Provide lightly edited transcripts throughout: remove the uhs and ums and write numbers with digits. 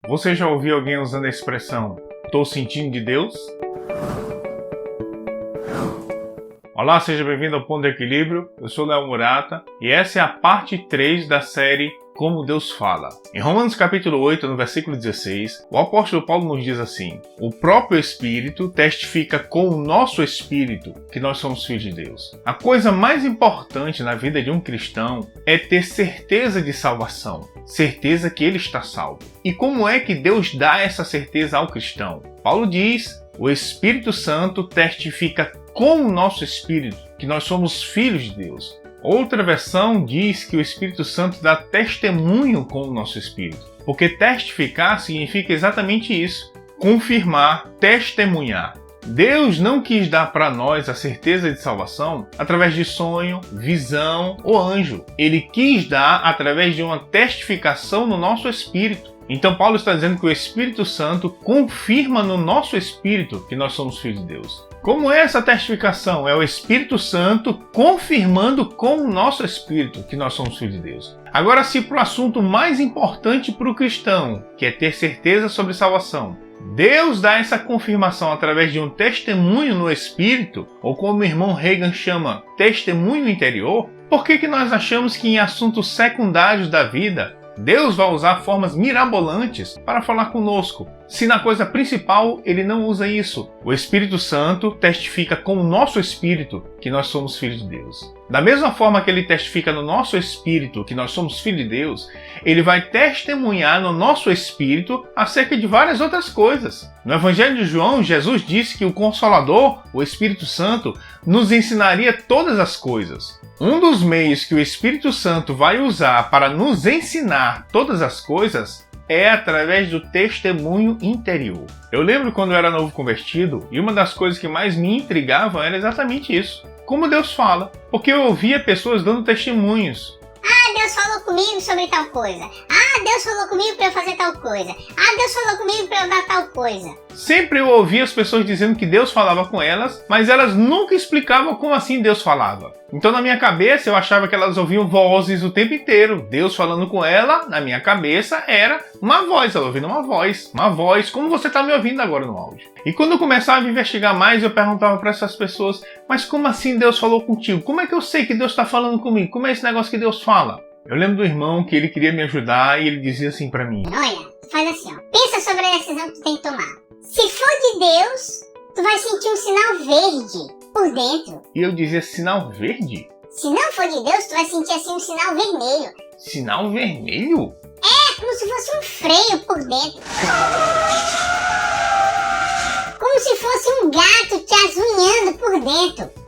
Você já ouviu alguém usando a expressão "tô sentindo de Deus"? Olá, seja bem-vindo ao Ponto de Equilíbrio. Eu sou Léo Murata e essa é a parte 3 da série Como Deus Fala. Em Romanos capítulo 8, no versículo 16, o apóstolo Paulo nos diz assim: o próprio Espírito testifica com o nosso Espírito que nós somos filhos de Deus. A coisa mais importante na vida de um cristão é ter certeza de salvação, certeza que ele está salvo. E como é que Deus dá essa certeza ao cristão? Paulo diz: o Espírito Santo testifica com o nosso Espírito que nós somos filhos de Deus. Outra versão diz que o Espírito Santo dá testemunho com o nosso Espírito, porque testificar significa exatamente isso: confirmar, testemunhar. Deus não quis dar para nós a certeza de salvação através de sonho, visão ou anjo. Ele quis dar através de uma testificação no nosso espírito. Então Paulo está dizendo que o Espírito Santo confirma no nosso espírito que nós somos filhos de Deus. Como é essa testificação? É o Espírito Santo confirmando com o nosso espírito que nós somos filhos de Deus. Agora, se para o assunto mais importante para o cristão, que é ter certeza sobre salvação, Deus dá essa confirmação através de um testemunho no espírito, ou como o irmão Reagan chama, testemunho interior, por que nós achamos que em assuntos secundários da vida Deus vai usar formas mirabolantes para falar conosco, se na coisa principal ele não usa isso? O Espírito Santo testifica com o nosso espírito que nós somos filhos de Deus. Da mesma forma que ele testifica no nosso espírito que nós somos filhos de Deus, ele vai testemunhar no nosso espírito acerca de várias outras coisas. No Evangelho de João, Jesus disse que o Consolador, o Espírito Santo, nos ensinaria todas as coisas. Um dos meios que o Espírito Santo vai usar para nos ensinar todas as coisas é através do testemunho interior. Eu lembro quando eu era novo convertido, e uma das coisas que mais me intrigavam era exatamente isso: como Deus fala. Porque eu ouvia pessoas dando testemunhos. Deus falou comigo sobre tal coisa. Deus falou comigo para eu fazer tal coisa. Deus falou comigo para eu dar tal coisa. Sempre eu ouvia as pessoas dizendo que Deus falava com elas, mas elas nunca explicavam como assim Deus falava. Então na minha cabeça eu achava que elas ouviam vozes o tempo inteiro. Deus falando com ela, na minha cabeça, era uma voz, ela ouvindo uma voz, como você está me ouvindo agora no áudio. E quando eu começava a investigar mais, eu perguntava para essas pessoas: mas como assim Deus falou contigo? Como é que eu sei que Deus está falando comigo? Como é esse negócio que Deus fala? Eu lembro do irmão que ele queria me ajudar e ele dizia assim para mim: olha, faz assim, ó. Pensa sobre a decisão que tu tem que tomar. Se for de Deus, tu vai sentir um sinal verde por dentro. E eu dizia: sinal verde? Se não for de Deus, tu vai sentir assim um sinal vermelho. Sinal vermelho? É, como se fosse um freio por dentro. Como se fosse um gato te azunhando por dentro.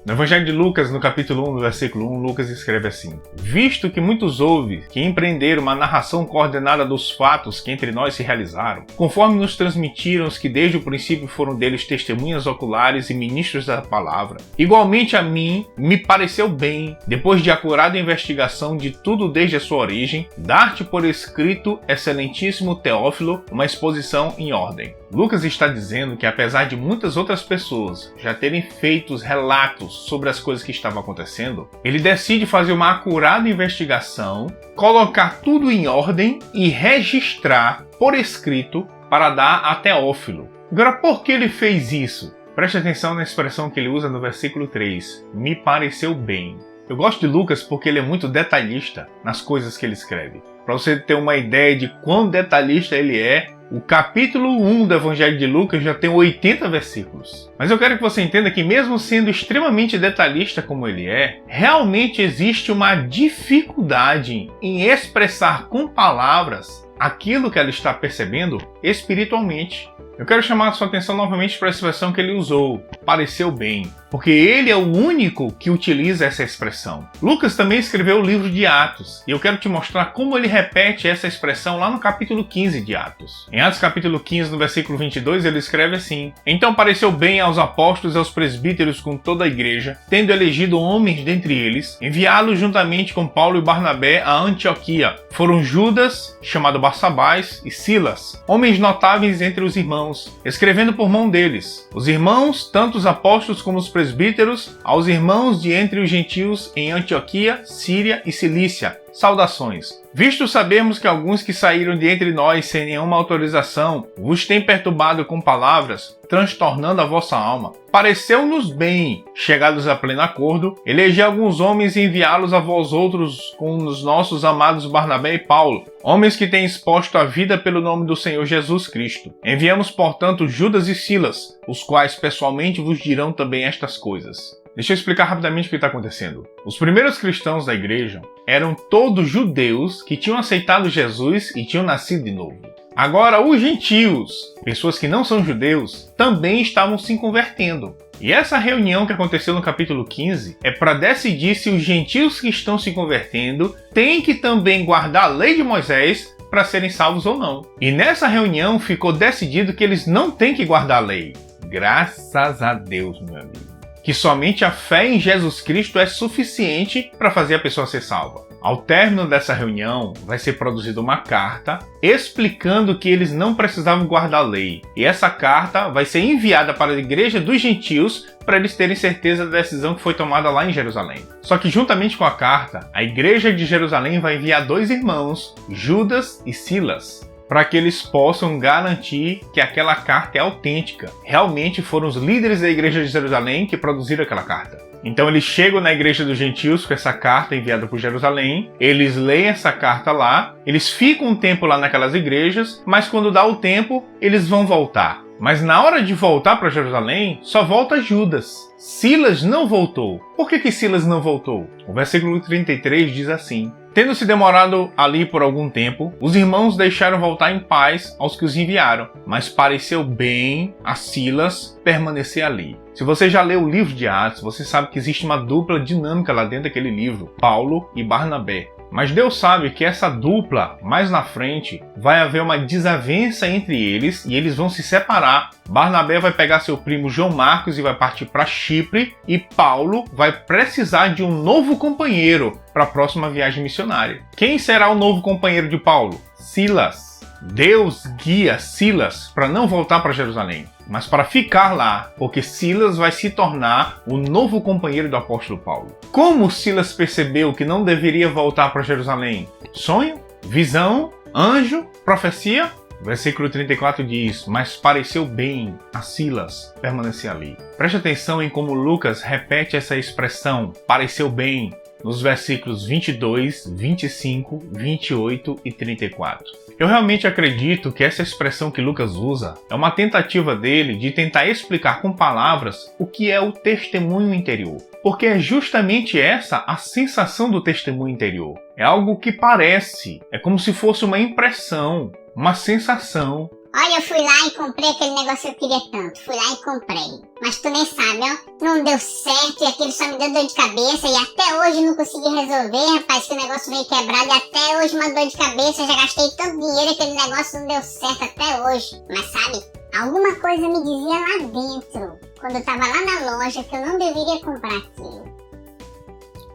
No Evangelho de Lucas, no capítulo 1, no versículo 1, Lucas escreve assim: visto que muitos houve que empreenderam uma narração coordenada dos fatos que entre nós se realizaram, conforme nos transmitiram os que desde o princípio foram deles testemunhas oculares e ministros da palavra, igualmente a mim me pareceu bem, depois de acurada investigação de tudo desde a sua origem, dar-te por escrito, excelentíssimo Teófilo, uma exposição em ordem. Lucas está dizendo que apesar de muitas outras pessoas já terem feito relatos sobre as coisas que estavam acontecendo, ele decide fazer uma acurada investigação, colocar tudo em ordem e registrar por escrito para dar a Teófilo. Agora, por que ele fez isso? Preste atenção na expressão que ele usa no versículo 3, me pareceu bem. Eu gosto de Lucas porque ele é muito detalhista nas coisas que ele escreve. Para você ter uma ideia de quão detalhista ele é, o capítulo 1 do Evangelho de Lucas já tem 80 versículos. Mas eu quero que você entenda que mesmo sendo extremamente detalhista como ele é, realmente existe uma dificuldade em expressar com palavras aquilo que ela está percebendo espiritualmente. Eu quero chamar a sua atenção novamente para a expressão que ele usou, pareceu bem, porque ele é o único que utiliza essa expressão. Lucas também escreveu o livro de Atos, e eu quero te mostrar como ele repete essa expressão lá no capítulo 15 de Atos. Em Atos capítulo 15, no versículo 22, ele escreve assim: então pareceu bem aos apóstolos e aos presbíteros com toda a igreja, tendo elegido homens dentre eles, enviá-los juntamente com Paulo e Barnabé a Antioquia, foram Judas, chamado Barsabás, e Silas, homens notáveis entre os irmãos, escrevendo por mão deles. Os irmãos, tanto os apóstolos como os presbíteros, aos irmãos de entre os gentios em Antioquia, Síria e Cilícia, saudações. Visto sabermos que alguns que saíram de entre nós sem nenhuma autorização vos têm perturbado com palavras, transtornando a vossa alma, pareceu-nos bem, chegados a pleno acordo, eleger alguns homens e enviá-los a vós outros com os nossos amados Barnabé e Paulo, homens que têm exposto a vida pelo nome do Senhor Jesus Cristo. Enviamos, portanto, Judas e Silas, os quais pessoalmente vos dirão também estas coisas. Deixa eu explicar rapidamente o que está acontecendo. Os primeiros cristãos da igreja eram todos judeus que tinham aceitado Jesus e tinham nascido de novo. Agora, os gentios, pessoas que não são judeus, também estavam se convertendo. E essa reunião que aconteceu no capítulo 15 é para decidir se os gentios que estão se convertendo têm que também guardar a lei de Moisés para serem salvos ou não. E nessa reunião ficou decidido que eles não têm que guardar a lei. Graças a Deus, meu amigo. Que somente a fé em Jesus Cristo é suficiente para fazer a pessoa ser salva. Ao término dessa reunião, vai ser produzida uma carta explicando que eles não precisavam guardar a lei. E essa carta vai ser enviada para a igreja dos gentios para eles terem certeza da decisão que foi tomada lá em Jerusalém. Só que juntamente com a carta, a igreja de Jerusalém vai enviar dois irmãos, Judas e Silas, para que eles possam garantir que aquela carta é autêntica. Realmente foram os líderes da igreja de Jerusalém que produziram aquela carta. Então eles chegam na igreja dos gentios com essa carta enviada por Jerusalém, eles leem essa carta lá, eles ficam um tempo lá naquelas igrejas, mas quando dá o tempo, eles vão voltar. Mas na hora de voltar para Jerusalém, só volta Judas. Silas não voltou. Por que Silas não voltou? O versículo 33 diz assim: Tendo se demorado ali por algum tempo, os irmãos deixaram voltar em paz aos que os enviaram, mas pareceu bem a Silas permanecer ali. Se você já leu o livro de Atos, você sabe que existe uma dupla dinâmica lá dentro daquele livro, Paulo e Barnabé. Mas Deus sabe que essa dupla, mais na frente, vai haver uma desavença entre eles e eles vão se separar. Barnabé vai pegar seu primo João Marcos e vai partir para Chipre, e Paulo vai precisar de um novo companheiro para a próxima viagem missionária. Quem será o novo companheiro de Paulo? Silas. Deus guia Silas para não voltar para Jerusalém, mas para ficar lá, porque Silas vai se tornar o novo companheiro do apóstolo Paulo. Como Silas percebeu que não deveria voltar para Jerusalém? Sonho? Visão? Anjo? Profecia? Versículo 34 diz: Mas pareceu bem a Silas permanecer ali. Preste atenção em como Lucas repete essa expressão, pareceu bem, nos versículos 22, 25, 28 e 34. Eu realmente acredito que essa expressão que Lucas usa é uma tentativa dele de tentar explicar com palavras o que é o testemunho interior. Porque é justamente essa a sensação do testemunho interior. É algo que parece, é como se fosse uma impressão, uma sensação. Olha, eu fui lá e comprei aquele negócio que eu queria tanto. Fui lá e comprei. Mas tu nem sabe, ó. Não deu certo e aquilo só me deu dor de cabeça. E até hoje não consegui resolver, rapaz. Que o negócio veio quebrado e até hoje uma dor de cabeça. Já gastei tanto dinheiro e aquele negócio não deu certo até hoje. Mas sabe, alguma coisa me dizia lá dentro, quando eu tava lá na loja, que eu não deveria comprar aquilo.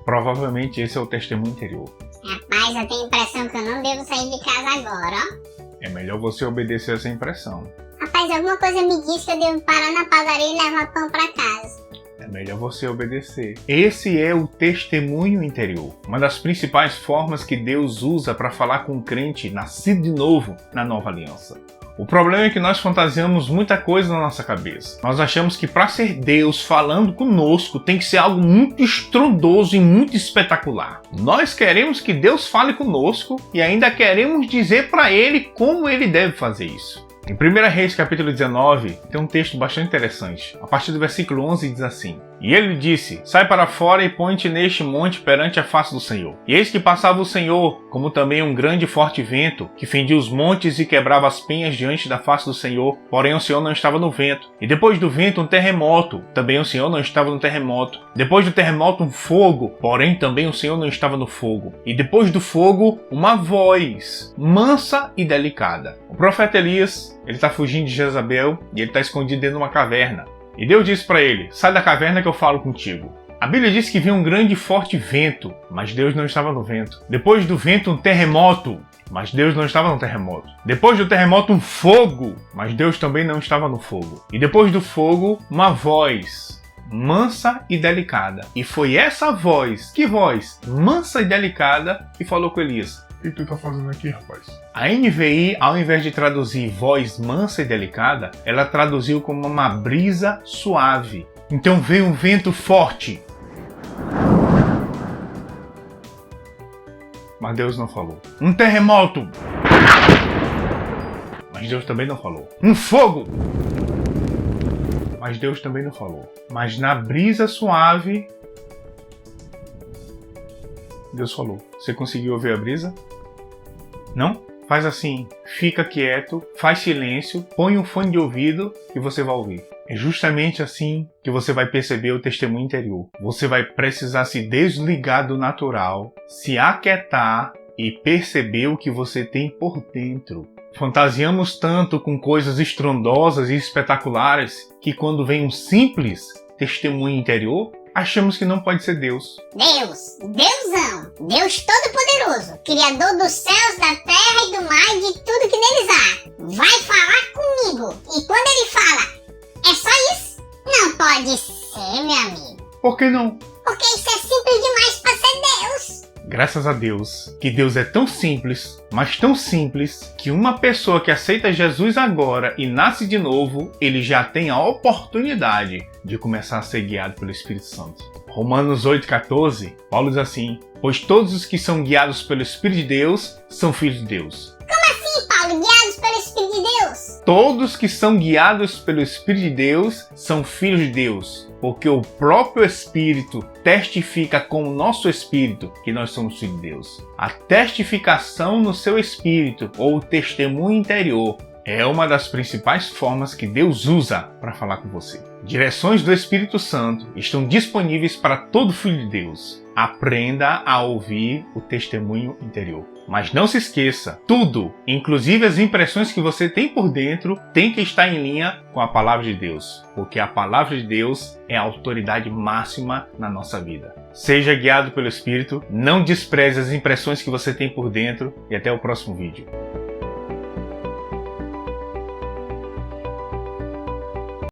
Provavelmente esse é o testemunho interior. Rapaz, eu tenho a impressão que eu não devo sair de casa agora, ó. É melhor você obedecer essa impressão. Rapaz, alguma coisa me diz que eu devo parar na padaria e levar pão pra casa. É melhor você obedecer. Esse é o testemunho interior. Uma das principais formas que Deus usa para falar com o crente nascido de novo na nova aliança. O problema é que nós fantasiamos muita coisa na nossa cabeça. Nós achamos que para ser Deus falando conosco tem que ser algo muito estrondoso e muito espetacular. Nós queremos que Deus fale conosco e ainda queremos dizer para Ele como Ele deve fazer isso. Em 1 Reis capítulo 19 tem um texto bastante interessante. A partir do versículo 11 diz assim: E ele disse: Sai para fora e põe-te neste monte perante a face do Senhor. E eis que passava o Senhor, como também um grande e forte vento, que fendia os montes e quebrava as penhas diante da face do Senhor. Porém o Senhor não estava no vento. E depois do vento um terremoto. Também o Senhor não estava no terremoto. Depois do terremoto um fogo. Porém também o Senhor não estava no fogo. E depois do fogo uma voz mansa e delicada. O profeta Elias, ele está fugindo de Jezabel e ele está escondido dentro de uma caverna. E Deus disse para ele: Sai da caverna que eu falo contigo. A Bíblia diz que vinha um grande e forte vento, mas Deus não estava no vento. Depois do vento, um terremoto, mas Deus não estava no terremoto. Depois do terremoto, um fogo, mas Deus também não estava no fogo. E depois do fogo, uma voz mansa e delicada. E foi essa voz, que voz? Mansa e delicada, que falou com Elias. O que tu tá fazendo aqui, rapaz? A NVI, ao invés de traduzir voz mansa e delicada, ela traduziu como uma brisa suave. Então veio um vento forte. Mas Deus não falou. Um terremoto. Mas Deus também não falou. Um fogo. Mas Deus também não falou. Mas na brisa suave, Deus falou. Você conseguiu ouvir a brisa? Não? Faz assim, fica quieto, faz silêncio, põe um fone de ouvido e você vai ouvir. É justamente assim que você vai perceber o testemunho interior. Você vai precisar se desligar do natural, se aquietar e perceber o que você tem por dentro. Fantasiamos tanto com coisas estrondosas e espetaculares que quando vem um simples testemunho interior, achamos que não pode ser Deus. Deusão, Deus Todo-Poderoso, Criador dos céus, da terra e do mar e de tudo que neles há, vai falar comigo. E quando ele fala, é só isso? Não pode ser, meu amigo. Por que não? Porque isso é simples demais pra ser Deus. Graças a Deus, que Deus é tão simples, mas tão simples, que uma pessoa que aceita Jesus agora e nasce de novo, ele já tem a oportunidade de começar a ser guiado pelo Espírito Santo. Romanos 8,14, Paulo diz assim, pois todos os que são guiados pelo Espírito de Deus são filhos de Deus. Sim, Paulo, guiados pelo Espírito de Deus. Todos que são guiados pelo Espírito de Deus são filhos de Deus, porque o próprio Espírito testifica com o nosso Espírito que nós somos filhos de Deus. A testificação no seu Espírito, ou o testemunho interior, é uma das principais formas que Deus usa para falar com você. Direções do Espírito Santo estão disponíveis para todo filho de Deus. Aprenda a ouvir o testemunho interior. Mas não se esqueça, tudo, inclusive as impressões que você tem por dentro, tem que estar em linha com a Palavra de Deus. Porque a Palavra de Deus é a autoridade máxima na nossa vida. Seja guiado pelo Espírito, não despreze as impressões que você tem por dentro e até o próximo vídeo.